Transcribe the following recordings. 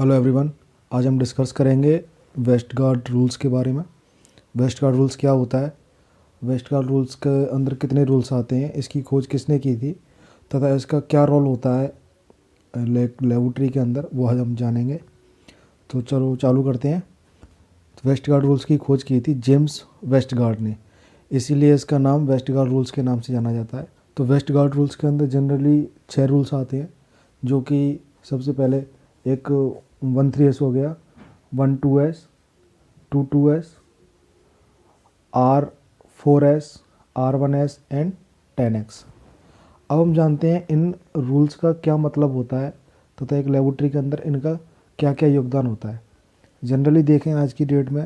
Hello everyone. आज हम discuss करेंगे वेस्टगार्ड रूल्स के बारे में। वेस्टगार्ड रूल्स क्या होता है, वेस्टगार्ड रूल्स के अंदर कितने रूल्स आते हैं, इसकी खोज किसने की थी तथा इसका क्या रोल होता है लेबोरेटरी के अंदर, वो आज हम जानेंगे। तो चलो चालू करते हैं। तो वेस्टगार्ड रूल्स की खोज की थी जेम्स वेस्टगार्ड ने, इसीलिए इसका नाम वेस्टगार्ड रूल्स के नाम से जाना जाता है। तो वेस्टगार्ड रूल्स के अंदर जनरली 6 रूल्स आते हैं, जो कि सबसे पहले एक 1-3S हो गया, 1-2S, 2-2S, R-4S, R-1S and 10X। अब हम जानते हैं इन रूल्स का क्या मतलब होता है तथा एक लेबोरेटरी के अंदर इनका क्या क्या योगदान होता है। जनरली देखें आज की डेट में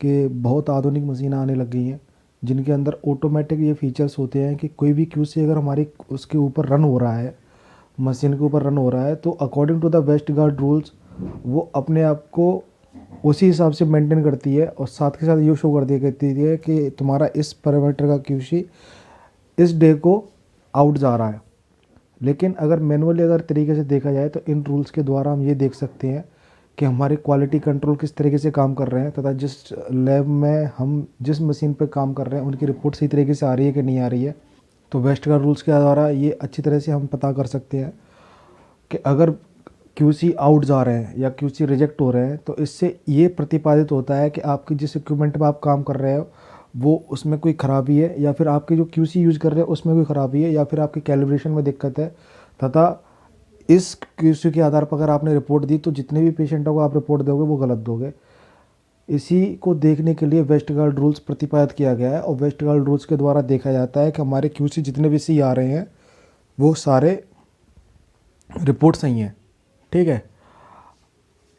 कि बहुत आधुनिक मशीनें आने लग गई हैं, जिनके अंदर ऑटोमेटिक ये फीचर्स होते हैं कि कोई भी क्यूसी अगर हमारी उसके ऊपर रन हो रहा है, मशीन के ऊपर रन हो रहा है, तो according to the Westgard rules वो अपने आप को उसी हिसाब से मेंटेन करती है और साथ के साथ ये शो कर दिया करती है कि तुम्हारा इस पैरामीटर का क्यूसी इस डे को आउट जा रहा है। लेकिन अगर मैनुअली अगर तरीके से देखा जाए तो इन रूल्स के द्वारा हम ये देख सकते हैं कि हमारे क्वालिटी कंट्रोल किस तरीके से काम कर रहे हैं तथा जिस लैब में हम जिस मशीन पर काम कर रहे हैं उनकी रिपोर्ट सही तरीके से आ रही है कि नहीं आ रही है। तो वेस्टगार्ड रूल्स के द्वारा ये अच्छी तरह से हम पता कर सकते हैं कि अगर क्यूसी आउट जा रहे हैं या क्यूसी रिजेक्ट हो रहे हैं, तो इससे ये प्रतिपादित होता है कि आपकी जिस इक्विपमेंट में आप काम कर रहे हो वो उसमें कोई ख़राबी है, या फिर आपके जो क्यूसी यूज़ कर रहे हैं उसमें कोई ख़राबी है, या फिर आपकी कैलिब्रेशन में दिक्कत है। तथा इस क्यूसी के आधार पर अगर आपने रिपोर्ट दी तो जितने भी पेशेंटों को आप रिपोर्ट दोगे वो गलत दोगे। इसी को देखने के लिए वेस्टगार्ड रूल्स प्रतिपादित किया गया है और वेस्टगार्ड रूल्स के द्वारा देखा जाता है कि हमारे क्यूसी जितने भी सी आ रहे हैं वो सारे रिपोर्ट सही हैं। ठीक है।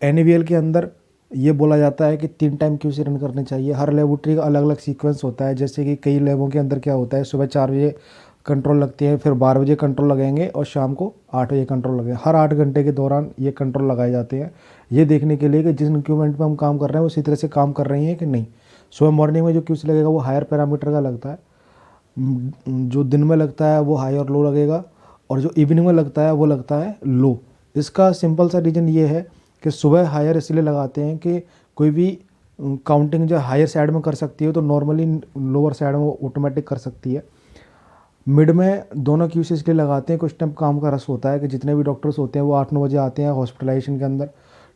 एनएबीएल के अंदर ये बोला जाता है कि 3 टाइम क्यूसी रन करने चाहिए। हर लेबोरेटरी का अलग अलग सीक्वेंस होता है, जैसे कि कई लैबों के अंदर क्या होता है, सुबह 4 बजे कंट्रोल लगते हैं, फिर 12 बजे कंट्रोल लगेंगे और शाम को 8 बजे कंट्रोल लगेंगे। हर 8 घंटे के दौरान ये कंट्रोल लगाए जाते हैं, ये देखने के लिए कि जिस इक्विपमेंट पर हम काम कर रहे हैं वो इसी तरह से काम कर रही हैं कि नहीं। सुबह मॉर्निंग में जो क्यूसी लगेगा वो हायर पैरामीटर का लगता है, जो दिन में लगता है वो हाई और लो लगेगा, और जो इवनिंग में लगता है वो लगता है लो। इसका सिंपल सा रीज़न ये है कि सुबह हायर इसलिए लगाते हैं कि कोई भी काउंटिंग जो हायर साइड में कर सकती है तो नॉर्मली लोअर साइड में वो ऑटोमेटिक कर सकती है। मिड में दोनों क्यूसी इसलिए लगाते हैं, कुछ टाइम काम का रस होता है कि जितने भी डॉक्टर्स होते हैं वो 8-9 बजे आते हैं हॉस्पिटलाइजेशन के अंदर।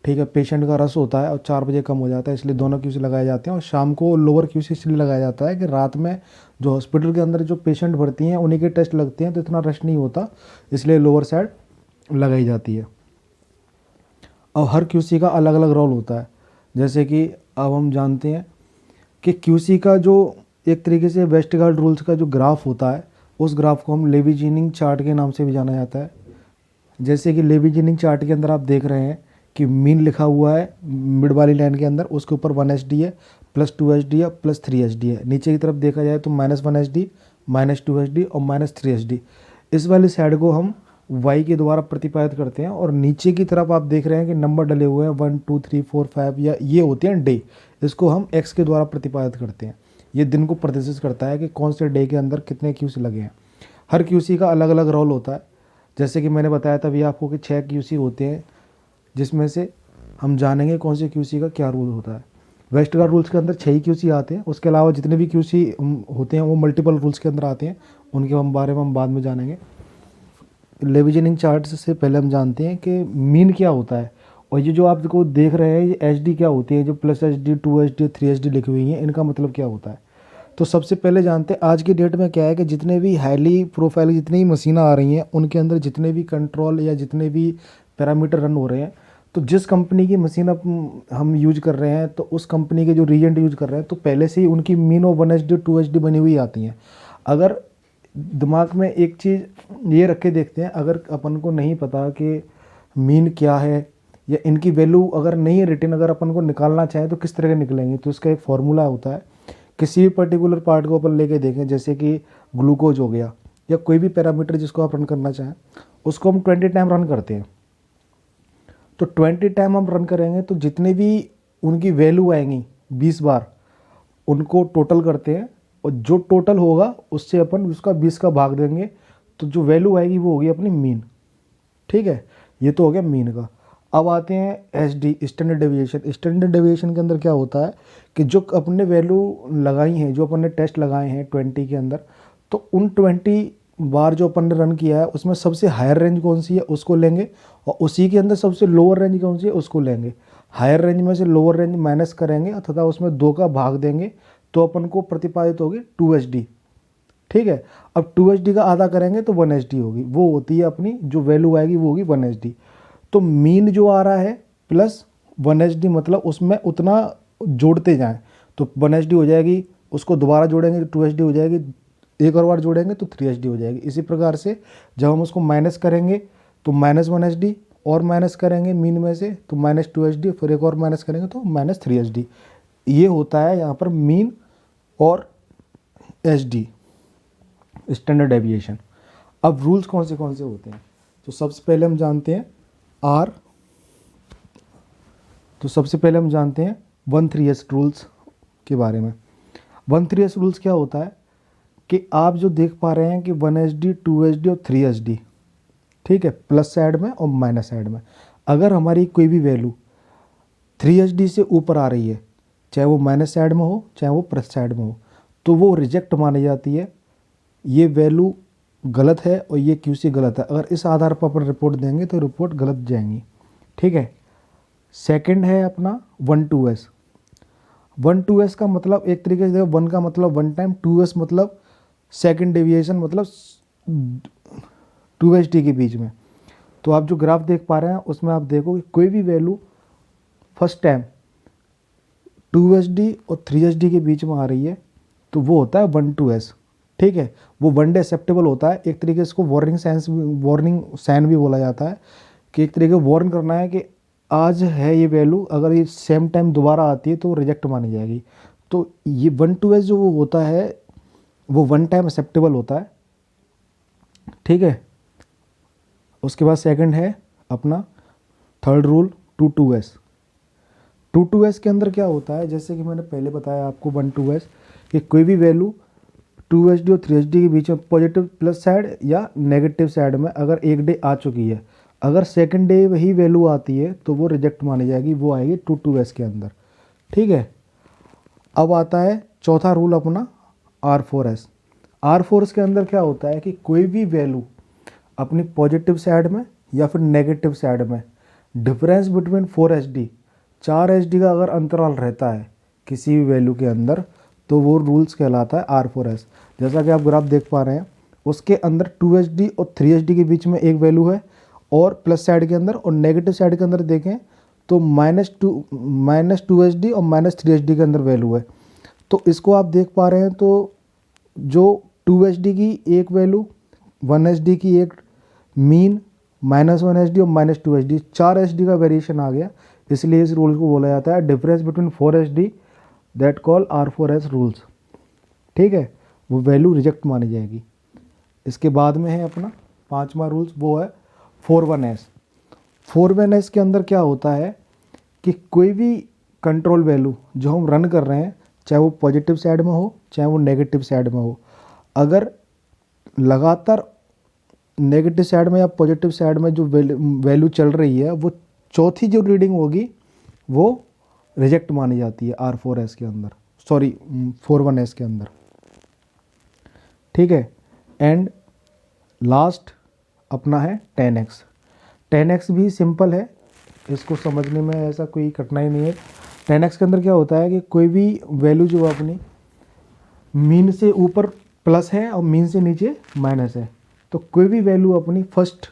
ठीक है, पेशेंट का रस होता है और 4 बजे कम हो जाता है, इसलिए दोनों क्यूसी लगाए जाते हैं। और शाम को लोअर क्यूसी इसलिए लगाया जाता है कि रात में जो हॉस्पिटल के अंदर जो पेशेंट भर्ती हैं उन्हीं के टेस्ट लगते हैं तो इतना रश नहीं होता, इसलिए लोअर साइड लगाई जाती है। और हर क्यूसी का अलग अलग रोल होता है, जैसे कि अब हम जानते हैं कि क्यूसी का जो एक तरीके से वेस्टगार्ड रूल्स का जो ग्राफ होता है उस ग्राफ को हम लेविजिनिंग चार्ट के नाम से भी जाना जाता है। जैसे कि लेविजिनिंग चार्ट के अंदर आप देख रहे हैं कि मीन लिखा हुआ है मिड वाली लाइन के अंदर, उसके ऊपर 1HD है, +2HD है, +3HD है। नीचे की तरफ देखा जाए तो -1HD, -2HD और -3HD। इस वाली साइड को हम वाई के द्वारा प्रतिपादित करते हैं, और नीचे की तरफ आप देख रहे हैं कि नंबर डले हुए हैं 1 2 3 4 5, या ये होते हैं डे, इसको हम एक्स के द्वारा प्रतिपादित करते हैं। ये दिन को प्रदर्शित करता है कि कौन से डे के अंदर कितने क्यूसी लगे हैं। हर क्यूसी का अलग अलग रोल होता है, जैसे कि मैंने बताया था अभी आपको कि 6 क्यूसी होते हैं, जिसमें से हम जानेंगे कौन से क्यूसी का क्या रूल होता है। वेस्टगार्ड रूल्स के अंदर 6 ही क्यूसी आते हैं, उसके अलावा जितने भी क्यूसी होते हैं वो मल्टीपल रूल्स के अंदर आते हैं, उनके हम बारे में हम बाद में जानेंगे। लेविजिनिंग चार्ट से पहले हम जानते हैं कि मीन क्या होता है, और ये जो आप को देख रहे हैं ये HD क्या होती है, जो +HD, 2HD, 3HD लिखी हुई हैं, इनका मतलब क्या होता है। तो सबसे पहले जानते हैं आज की डेट में क्या है कि जितने भी हाईली प्रोफाइल जितनी भी मशीनें आ रही हैं उनके अंदर जितने भी कंट्रोल या जितने भी पैरामीटर रन हो रहे हैं, तो जिस कंपनी की मशीन हम यूज कर रहे हैं तो उस कंपनी के जो रीजेंट यूज कर रहे हैं तो पहले से ही उनकी मीन और 1HD 2HD बनी हुई आती हैं। अगर दिमाग में एक चीज़ ये रख के देखते हैं, अगर अपन को नहीं पता कि मीन क्या है या इनकी वैल्यू अगर नहीं है रिटर्न, अगर अपन को निकालना चाहें तो किस तरह के निकलेंगे, तो इसका एक फॉर्मूला होता है। किसी भी पर्टिकुलर पार्ट को अपन लेके देखें, जैसे कि ग्लूकोज हो गया या कोई भी पैरामीटर जिसको आप रन करना चाहें, उसको हम 20 टाइम रन करते हैं। तो 20 टाइम हम रन करेंगे तो जितने भी उनकी वैल्यू आएंगी 20 बार उनको टोटल करते हैं, और जो टोटल होगा उससे अपन उसका 20 का भाग देंगे, तो जो वैल्यू आएगी वो होगी अपनी मीन। ठीक है, ये तो हो गया मीन का। अब आते हैं SD, standard deviation. Standard deviation के अंदर क्या होता है कि जो अपने वैल्यू लगाई हैं, जो अपन ने टेस्ट लगाए हैं 20 के अंदर, तो उन 20 बार जो अपन ने रन किया है उसमें सबसे हायर रेंज कौन सी है उसको लेंगे, और उसी के अंदर सबसे लोअर रेंज कौन सी है उसको लेंगे। हायर रेंज में से लोअर रेंज माइनस करेंगे तथा उसमें 2 का भाग देंगे, तो अपन को प्रतिपादित होगी 2HD। ठीक है, अब 2HD का आधा करेंगे तो 1HD होगी, वो होती है अपनी जो वैल्यू आएगी वो होगी 1HD। तो मीन जो आ रहा है प्लस 1HD, मतलब उसमें उतना जोड़ते जाएं तो 1HD हो जाएगी, उसको दोबारा जोड़ेंगे तो 2HD हो जाएगी, एक और बार जोड़ेंगे तो 3HD हो जाएगी। इसी प्रकार से जब हम उसको माइनस करेंगे तो -1HD, और माइनस करेंगे मीन में से तो -2HD, फिर एक और माइनस करेंगे तो -3HD। ये होता है यहाँ पर मीन और HD, स्टैंडर्ड डेविएशन। अब रूल्स कौन से होते हैं, तो सबसे पहले हम जानते हैं आर, तो सबसे पहले हम जानते हैं 1-3S रूल्स के बारे में। 1-3S रूल्स क्या होता है कि आप जो देख पा रहे हैं कि 1HD, 2HD और 3HD, ठीक है, प्लस साइड में और माइनस साइड में, अगर हमारी कोई भी वैल्यू 3HD से ऊपर आ रही है, चाहे वो माइनस साइड में हो चाहे वो प्लस साइड में हो, तो वो रिजेक्ट मानी जाती है, ये वैल्यू गलत है और ये QC गलत है। अगर इस आधार पर अपन रिपोर्ट देंगे तो रिपोर्ट गलत जाएंगी। ठीक है, सेकंड है अपना 1-2S। 1-2S का मतलब एक तरीके से 1 का मतलब 1 टाइम, 2S मतलब सेकंड डेविएशन, मतलब 2HD के बीच में। तो आप जो ग्राफ देख पा रहे हैं उसमें आप देखो कि कोई भी वैल्यू फर्स्ट टाइम 2HD और 3HD के बीच में आ रही है तो वो होता है 1-2S। ठीक है, वो वन डे एक्सेप्टेबल होता है, एक तरीके से इसको वार्निंग साइन भी बोला जाता है, कि एक तरीके वार्न करना है कि आज है ये वैल्यू, अगर ये सेम टाइम दोबारा आती है तो रिजेक्ट मानी जाएगी। तो ये 1-2S जो वो होता है वो वन टाइम एक्सेप्टेबल होता है। ठीक है, उसके बाद सेकंड है अपना थर्ड रूल 2-2S। 2-2S के अंदर क्या होता है, जैसे कि मैंने पहले बताया आपको 1-2S, कि कोई भी वैल्यू 2HD और 3HD के बीच में पॉजिटिव प्लस साइड या नेगेटिव साइड में अगर एक डे आ चुकी है, अगर सेकंड डे वही वैल्यू आती है तो वो रिजेक्ट मानी जाएगी, वो आएगी 2-2S के अंदर। ठीक है, अब आता है चौथा रूल अपना R4S। R4S के अंदर क्या होता है कि कोई भी वैल्यू अपनी पॉजिटिव साइड में या फिर नेगेटिव साइड में डिफरेंस बिटवीन 4HD, 4HD का अगर अंतराल रहता है किसी भी वैल्यू के अंदर तो वो रूल्स कहलाता है R4S। जैसा कि आप ग्राफ देख पा रहे हैं उसके अंदर 2HD और 3HD के बीच में एक वैल्यू है, और प्लस साइड के अंदर और नेगेटिव साइड के अंदर देखें तो -2HD और -3HD के अंदर वैल्यू है। तो इसको आप देख पा रहे हैं, तो जो 2HD की एक वैल्यू, 1HD की एक मीन, -1HD और -2HD, 4HD का वेरिएशन आ गया, इसलिए इस रूल को बोला जाता है difference between 4HD, that call R4S rules. ठीक है, वो वैल्यू रिजेक्ट मानी जाएगी। इसके बाद में है अपना पांचवा रूल्स, वो है 4-1S। 4-1S के अंदर क्या होता है कि कोई भी कंट्रोल वैल्यू जो हम रन कर रहे हैं, चाहे वो पॉजिटिव साइड में हो चाहे वो नेगेटिव साइड में हो, अगर लगातार नेगेटिव साइड में या पॉजिटिव साइड में जो वैल्यू चल रही है, वो चौथी जो रीडिंग होगी वो रिजेक्ट मानी जाती है R4S के अंदर, सॉरी 4-1S के अंदर। ठीक है, एंड लास्ट अपना है 10X। 10X भी सिंपल है, इसको समझने में ऐसा कोई कठिनाई नहीं है। 10X के अंदर क्या होता है कि कोई भी वैल्यू जो अपनी मीन से ऊपर प्लस है और मीन से नीचे माइनस है, तो कोई भी वैल्यू अपनी फर्स्ट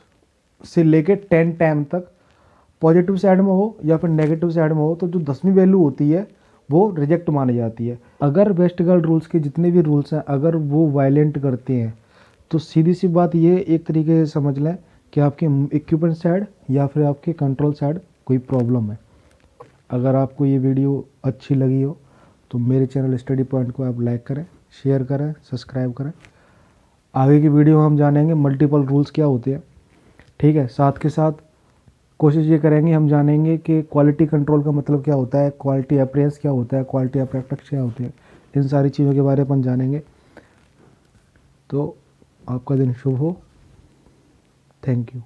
से लेके 10 टाइम तक पॉजिटिव साइड में हो या फिर नेगेटिव साइड में हो, तो जो 10वीं वैल्यू होती है वो रिजेक्ट मानी जाती है। अगर वेस्टगार्ड रूल्स के जितने भी रूल्स हैं अगर वो वायलेंट करते हैं तो सीधी सी बात ये एक तरीके से समझ लें कि आपके इक्विपमेंट साइड या फिर आपके कंट्रोल साइड कोई प्रॉब्लम है। अगर आपको ये वीडियो अच्छी लगी हो तो मेरे चैनल स्टडी पॉइंट को आप लाइक करें, शेयर करें, सब्सक्राइब करें। आगे की वीडियो हम जानेंगे मल्टीपल रूल्स क्या होते हैं। ठीक है, साथ के साथ कोशिश ये करेंगे हम जानेंगे कि क्वालिटी कंट्रोल का मतलब क्या होता है, क्वालिटी अप्रेंस क्या होता है, क्वालिटी अप्रेक्टिक्स क्या होते हैं, इन सारी चीज़ों के बारे में अपन जानेंगे। तो आपका दिन शुभ हो। Thank you.